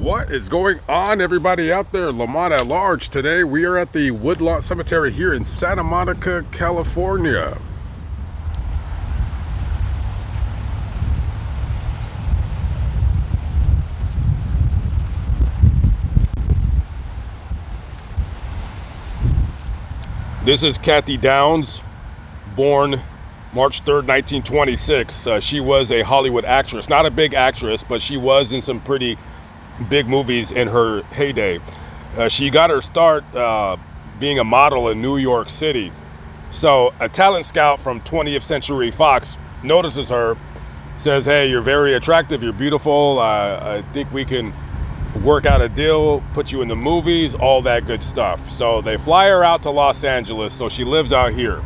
What is going on, everybody out there? Lamont at large. Today we are at the Woodlawn Cemetery here in Santa Monica, California. This is Kathy Downs, born March 3rd, 1926. She was a Hollywood actress. Not a big actress, but she was in some pretty big movies in her heyday. She got her start being a model in New York City. So a talent scout from 20th Century Fox notices her, says, "Hey, you're very attractive, you're beautiful, I think we can work out a deal, put you in the movies," all that good stuff. So they fly her out to Los Angeles, so she lives out here.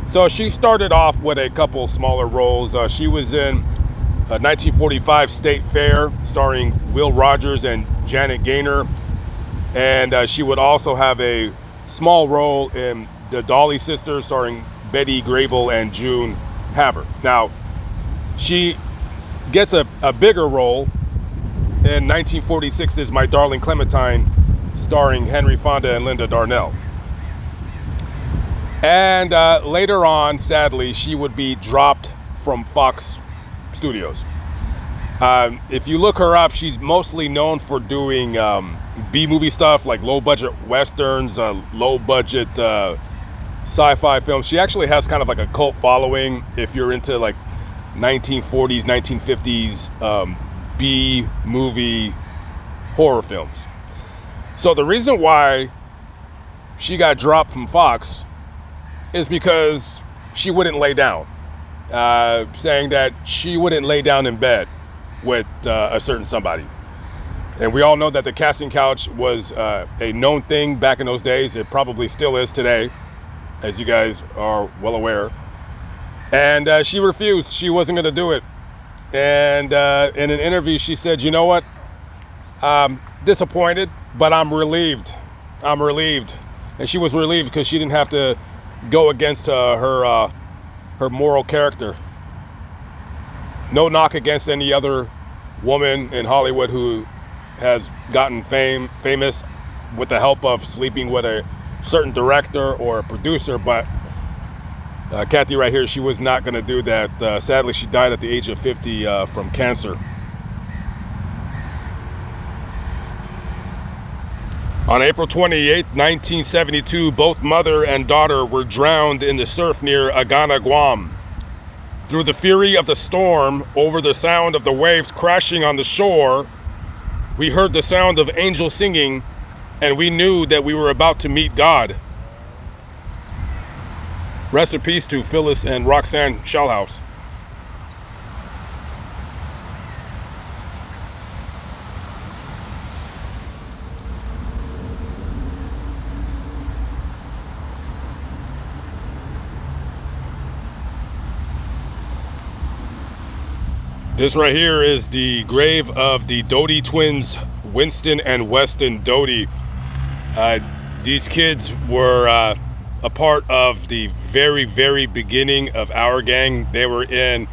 So she started off with a couple smaller roles. She was in a 1945 State Fair starring Will Rogers and Janet Gaynor. And she would also have a small role in The Dolly Sisters starring Betty Grable and June Haver. Now, she gets a bigger role in 1946's My Darling Clementine starring Henry Fonda and Linda Darnell. And later on, sadly, she would be dropped from Fox Studios. If you look her up, she's mostly known for doing B-movie stuff like low-budget westerns, low-budget sci-fi films. She actually has kind of like a cult following if you're into like 1940s, 1950s B-movie horror films. So the reason why she got dropped from Fox is because she wouldn't lay down. Saying that she wouldn't lay down in bed with a certain somebody. And we all know that the casting couch was a known thing back in those days. It probably still is today, as you guys are well aware. And she refused. She wasn't going to do it. And in an interview, she said, "You know what? I'm disappointed, but I'm relieved. I'm relieved." And she was relieved because she didn't have to go against her moral character. No knock against any other woman in Hollywood who has gotten famous with the help of sleeping with a certain director or a producer, but Kathy right here, she was not going to do that. Sadly, she died at the age of 50 from cancer. On April 28, 1972, both mother and daughter were drowned in the surf near Agana, Guam. Through the fury of the storm, over the sound of the waves crashing on the shore, we heard the sound of angels singing, and we knew that we were about to meet God. Rest in peace to Phyllis and Roxanne Shellhouse. This right here is the grave of the Doty twins, Winston and Weston Doty. These kids were a part of the very, very beginning of our gang. They were in,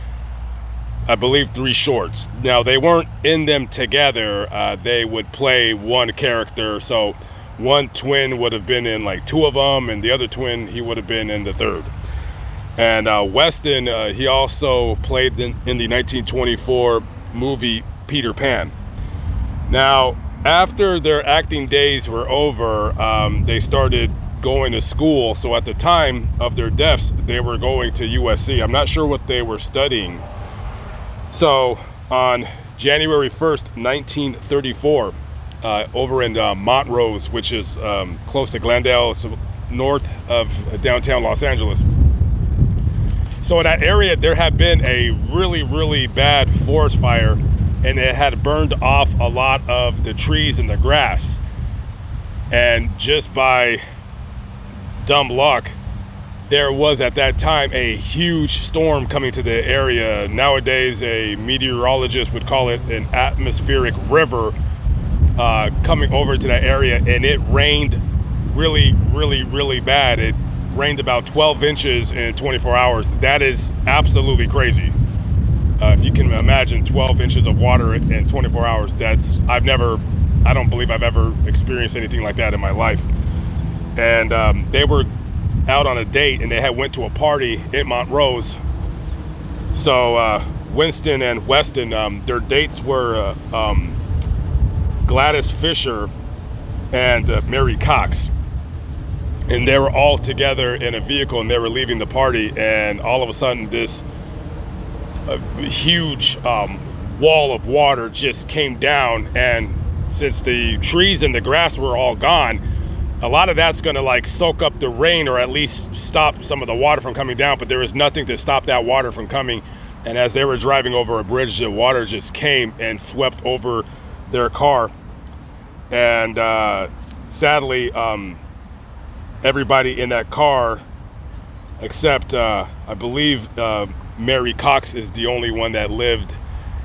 I believe, 3 shorts. Now, they weren't in them together. They would play one character. So one twin would have been in like 2 of them, and the other twin, he would have been in the 3rd. And Weston, he also played in the 1924 movie Peter Pan. Now, after their acting days were over, they started going to school. So at the time of their deaths, they were going to USC. I'm not sure what they were studying. So on January 1st, 1934, over in Montrose, which is close to Glendale, so north of downtown Los Angeles. So in that area, there had been a really, really bad forest fire, and it had burned off a lot of the trees and the grass. And just by dumb luck, there was at that time a huge storm coming to the area. Nowadays, a meteorologist would call it an atmospheric river coming over to that area, and it rained really, really, really bad. It rained about 12 inches in 24 hours. That is absolutely crazy. If you can imagine 12 inches of water in 24 hours, I don't believe I've ever experienced anything like that in my life. And they were out on a date, and they had went to a party in Montrose. So Winston and Weston, their dates were Gladys Fisher and Mary Cox. And they were all together in a vehicle, and they were leaving the party, and all of a sudden this huge wall of water just came down. And since the trees and the grass were all gone, a lot of that's going to like soak up the rain, or at least stop some of the water from coming down, but there was nothing to stop that water from coming. And as they were driving over a bridge, the water just came and swept over their car. And sadly, everybody in that car, except I believe Mary Cox, is the only one that lived,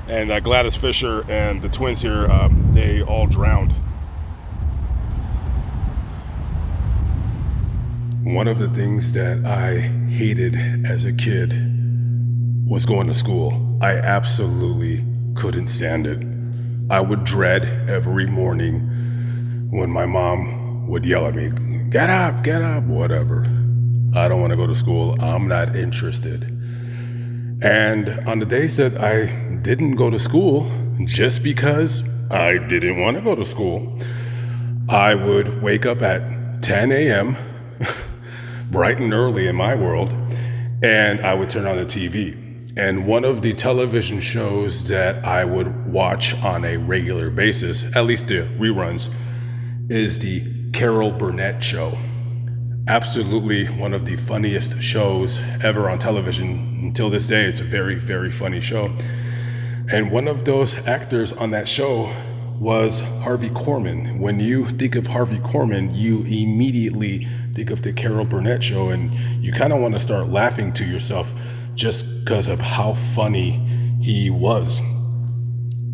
and Gladys Fisher and the twins here, they all drowned. One of the things that I hated as a kid was going to school. I absolutely couldn't stand it. I would dread every morning when my mom would yell at me, get up, whatever. I don't want to go to school. I'm not interested. And on the days that I didn't go to school, just because I didn't want to go to school, I would wake up at 10 a.m., bright and early in my world, and I would turn on the TV. And one of the television shows that I would watch on a regular basis, at least the reruns, is the Carol Burnett Show. Absolutely one of the funniest shows ever on television. Until this day, it's a very, very funny show. And one of those actors on that show was Harvey Corman. When you think of Harvey Corman, you immediately think of the Carol Burnett Show, and you kind of want to start laughing to yourself just because of how funny he was.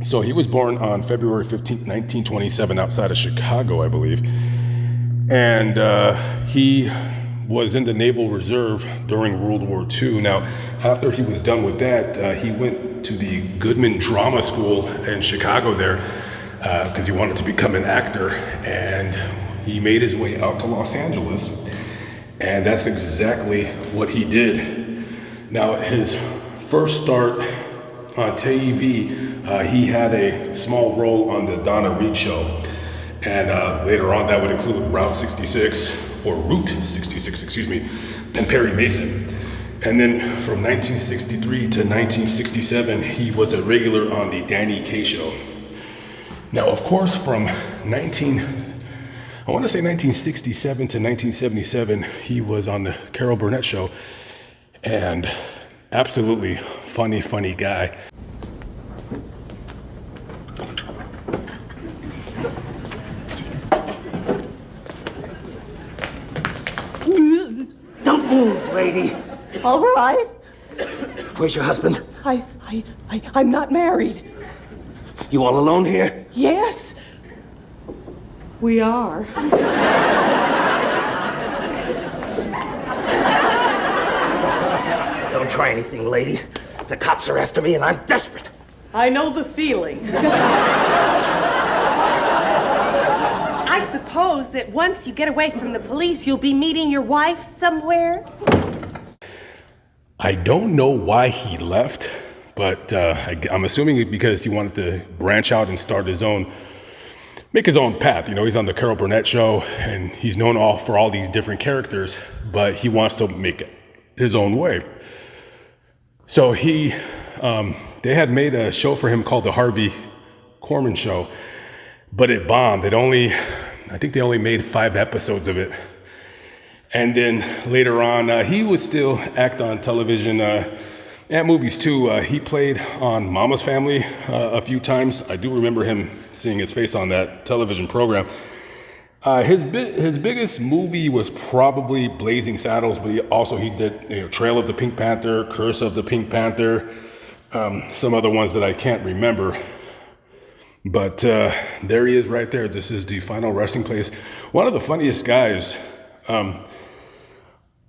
So he was born on February 15th, 1927, outside of Chicago, I believe. And he was in the Naval Reserve during World War II. Now, after he was done with that, he went to the Goodman Drama School in Chicago there because he wanted to become an actor. And he made his way out to Los Angeles. And that's exactly what he did. Now, his first start on TV, he had a small role on the Donna Reed Show. And later on, that would include Route 66, and Perry Mason. And then from 1963 to 1967, he was a regular on the Danny Kaye Show. Now, of course, from 1967 to 1977, he was on the Carol Burnett Show. And absolutely funny guy. Don't move, lady. All right. Where's your husband? I'm not married. You all alone here? Yes. We are. Don't try anything, lady. The cops are after me and I'm desperate. I know the feeling. I suppose that once you get away from the police, you'll be meeting your wife somewhere? I don't know why he left, but I'm assuming it because he wanted to branch out and make his own path. You know, he's on the Carol Burnett Show, and he's known for all these different characters, but he wants to make his own way. So they had made a show for him called the Harvey Corman Show, but it bombed. I think they only made 5 episodes of it. And then later on, he would still act on television and movies too. He played on Mama's Family a few times. I do remember him seeing his face on that television program. His biggest movie was probably Blazing Saddles, but he did Trail of the Pink Panther, Curse of the Pink Panther, some other ones that I can't remember. But there he is right there. This is the final resting place. One of the funniest guys,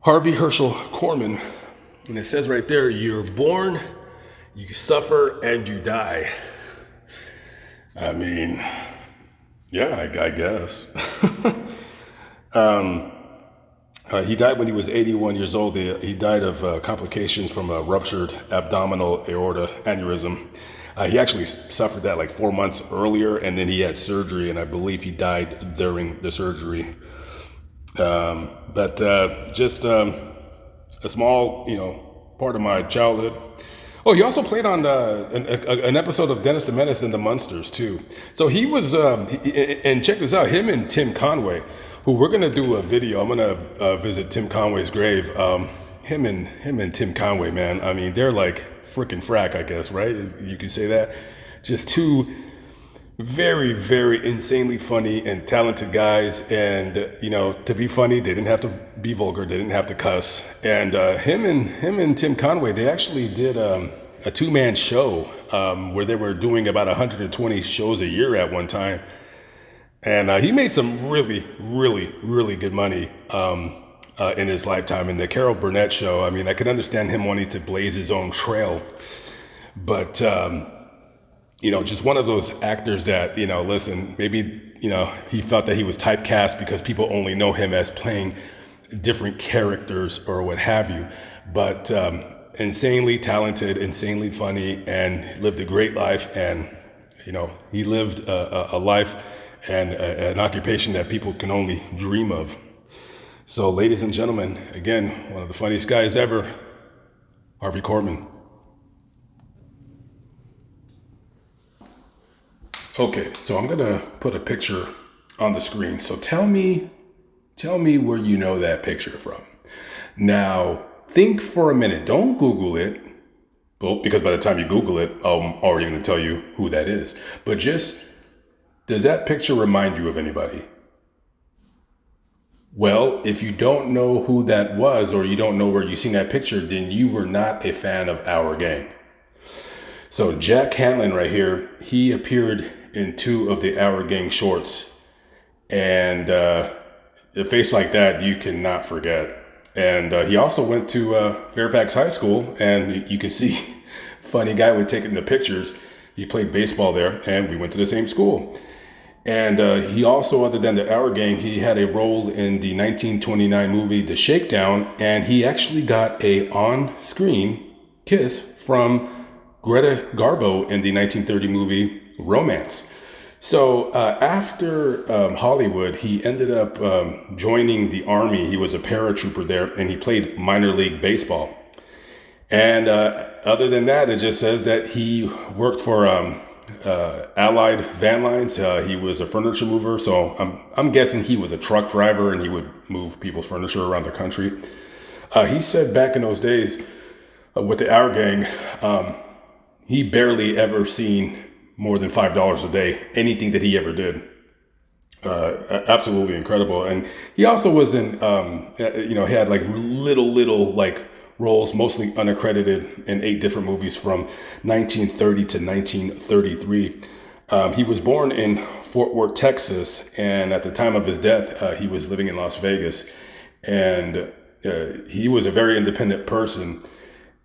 Harvey Herschel Corman, and it says right there, you're born You suffer and you die. I mean, yeah, I guess. He died when he was 81 years old. He died of complications from a ruptured abdominal aorta aneurysm. He actually suffered that like 4 months earlier, and then he had surgery, and I believe he died during the surgery. But just a small, part of my childhood. Oh, he also played on an episode of Dennis the Menace and the Munsters too. So he was, and check this out, him and Tim Conway, who we're gonna do a video. I'm gonna visit Tim Conway's grave. Him and Tim Conway, man. I mean, they're like freaking frack, I guess, right? You can say that. Just two very, very insanely funny and talented guys. And to be funny, they didn't have to be vulgar. They didn't have to cuss. And him and Tim Conway, they actually did a two-man show where they were doing about 120 shows a year at one time. And he made some really, really, really good money in his lifetime. In the Carol Burnett show, I mean, I could understand him wanting to blaze his own trail. But, just one of those actors that, listen, maybe, he felt that he was typecast because people only know him as playing different characters or what have you. But insanely talented, insanely funny, and lived a great life. And, he lived a life and an occupation that people can only dream of. So, ladies and gentlemen, again, one of the funniest guys ever, Harvey Corman. Okay, so I'm gonna put a picture on the screen. So tell me where you know that picture from. Now, think for a minute. Don't Google it, because by the time you Google it, I'm already gonna tell you who that is. But just, does that picture remind you of anybody? Well, if you don't know who that was, or you don't know where you seen that picture, then you were not a fan of Our Gang. So Jack Hanlon right here, he appeared in 2 of the Our Gang shorts. And a face like that, you cannot forget. And he also went to Fairfax High School, and you can see, funny guy with taking the pictures. He played baseball there, and we went to the same school. And he also, other than the Our Gang, he had a role in the 1929 movie The Shakedown, and he actually got a on-screen kiss from Greta Garbo in the 1930 movie Romance. So after Hollywood, he ended up joining the Army. He was a paratrooper there, and he played minor league baseball. And other than that, it just says that he worked for Allied Van Lines. He was a furniture mover. So I'm guessing he was a truck driver, and he would move people's furniture around the country. He said back in those days with the Our Gang, he barely ever seen more than $5 a day, anything that he ever did. Absolutely incredible. And he also was in, he had like little like roles, mostly unaccredited, in 8 different movies from 1930 to 1933. He was born in Fort Worth, Texas, and at the time of his death, he was living in Las Vegas. And he was a very independent person,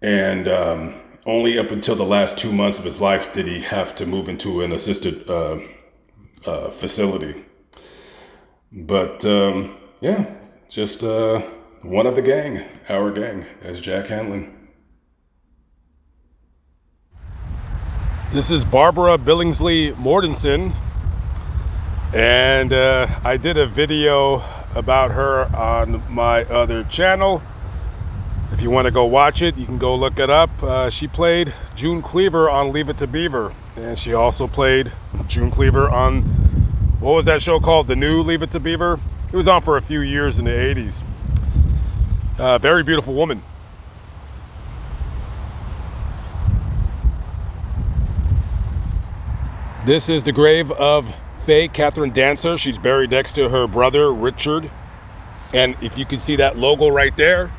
and only up until the last 2 months of his life did he have to move into an assisted facility. But just one of the gang, Our Gang, as Jack Hanlon. This is Barbara Billingsley Mortynson, and I did a video about her on my other channel. If you want to go watch it, you can go look it up. She played June Cleaver on Leave It to Beaver, and she also played June Cleaver on, what was that show called? The New Leave It to Beaver? It was on for a few years in the 80s. Very beautiful woman. This is the grave of Faye Katherine Dancer. She's buried next to her brother, Richard. And if you can see that logo right there,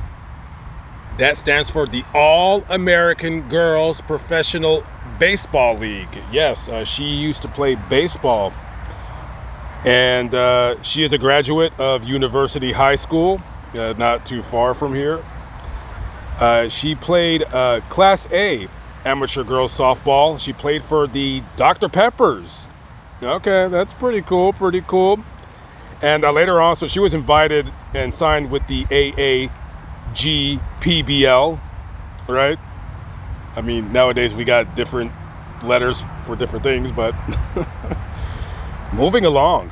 that stands for the All-American Girls Professional Baseball League. Yes, she used to play baseball. And she is a graduate of University High School, not too far from here. She played Class A amateur girls softball. She played for the Dr. Peppers. Okay, that's pretty cool, pretty cool. And later on, so she was invited and signed with the AAGPBL, right? I mean, nowadays we got different letters for different things, but moving along.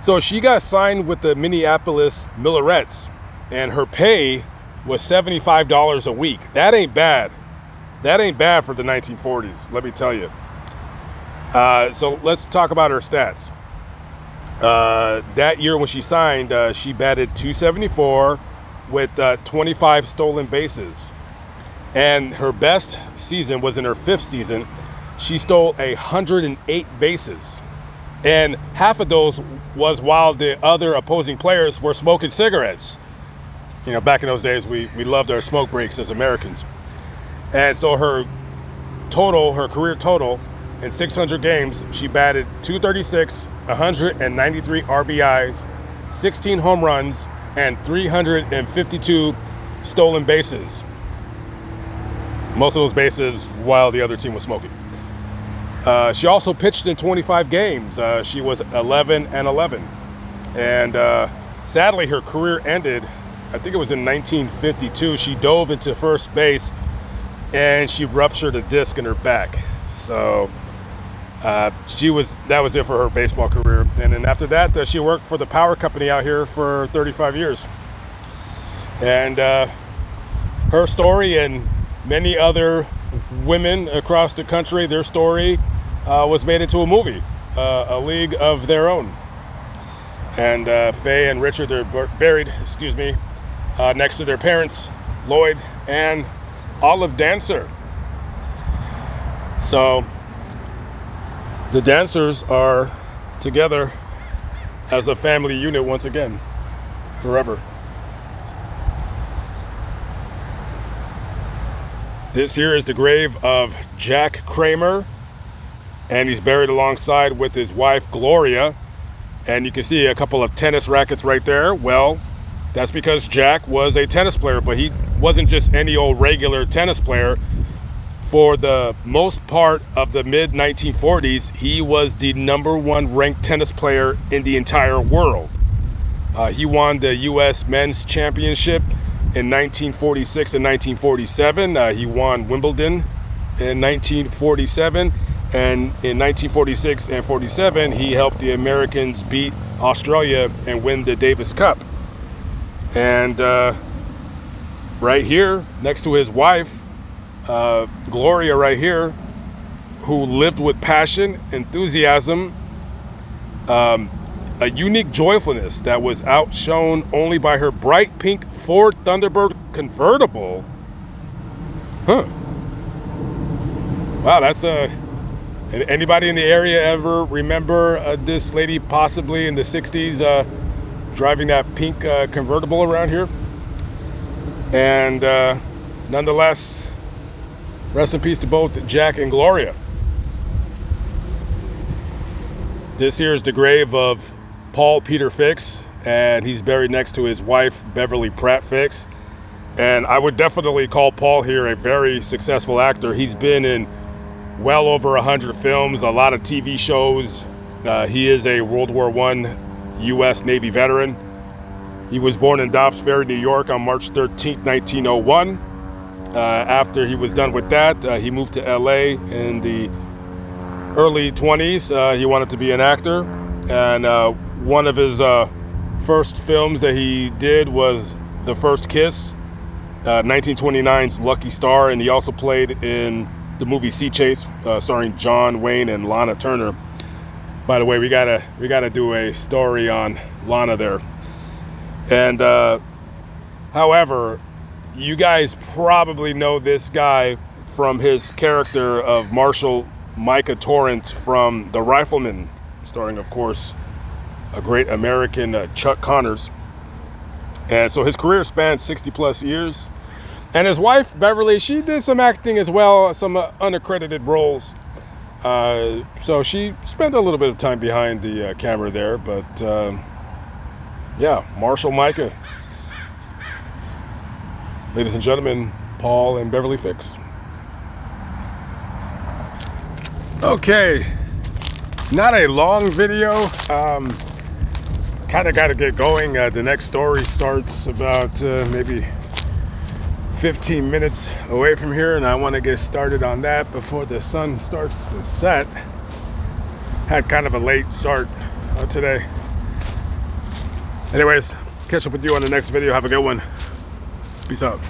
So she got signed with the Minneapolis Millerettes, and her pay was $75 a week. That ain't bad. That ain't bad for the 1940s, let me tell you. So let's talk about her stats. That year when she signed, she batted .274 with 25 stolen bases. And her best season was in her 5th season. She stole 108 bases. And half of those was while the other opposing players were smoking cigarettes. You know, back in those days, we loved our smoke breaks as Americans. And so her career total, in 600 games, she batted .236, 193 RBIs, 16 home runs, and 352 stolen bases. Most of those bases while the other team was smoking. She also pitched in 25 games. She was 11-11. And sadly, her career ended, I think it was in 1952. She dove into first base and she ruptured a disc in her back. So that was it for her baseball career. And then after that, she worked for the power company out here for 35 years. And her story and many other women across the country, their story was made into a movie, A League of Their Own. And Faye and Richard are buried, next to their parents, Lloyd and Olive Dancer. So the Dancers are together as a family unit once again, forever. This here is the grave of Jack Kramer, and he's buried alongside with his wife Gloria. And you can see a couple of tennis rackets right there. Well, that's because Jack was a tennis player, but he wasn't just any old regular tennis player. For the most part of the mid-1940s, he was the #1 ranked tennis player in the entire world. He won the U.S. Men's Championship in 1946 and 1947. He won Wimbledon in 1947. And in 1946 and 47, he helped the Americans beat Australia and win the Davis Cup. And right here, next to his wife, Gloria right here, who lived with passion, enthusiasm, a unique joyfulness that was outshone only by her bright pink Ford Thunderbird convertible. Wow, that's anybody in the area ever remember this lady possibly in the 60s driving that pink convertible around here? And nonetheless, rest in peace to both Jack and Gloria. This here is the grave of Paul Peter Fix, and he's buried next to his wife, Beverly Pratt Fix. And I would definitely call Paul here a very successful actor. He's been in well over 100 films, a lot of TV shows. He is a World War I U.S. Navy veteran. He was born in Dobbs Ferry, New York on March 13, 1901. After he was done with that, he moved to L.A. in the early 20s. He wanted to be an actor. And one of his first films that he did was The First Kiss, 1929's Lucky Star. And he also played in the movie Sea Chase, starring John Wayne and Lana Turner. By the way, we gotta do a story on Lana there. And however, you guys probably know this guy from his character of Marshal Micah Torrance from The Rifleman, starring, of course, a great American, Chuck Connors. And so his career spanned 60 plus years. And his wife, Beverly, she did some acting as well, some unaccredited roles. So she spent a little bit of time behind the camera there. But yeah, Marshal Micah. Ladies and gentlemen, Paul and Beverly Fix. Okay, not a long video. Kind of got to get going. The next story starts about maybe 15 minutes away from here, and I want to get started on that before the sun starts to set. Had kind of a late start today. Anyways, catch up with you on the next video. Have a good one. Peace out.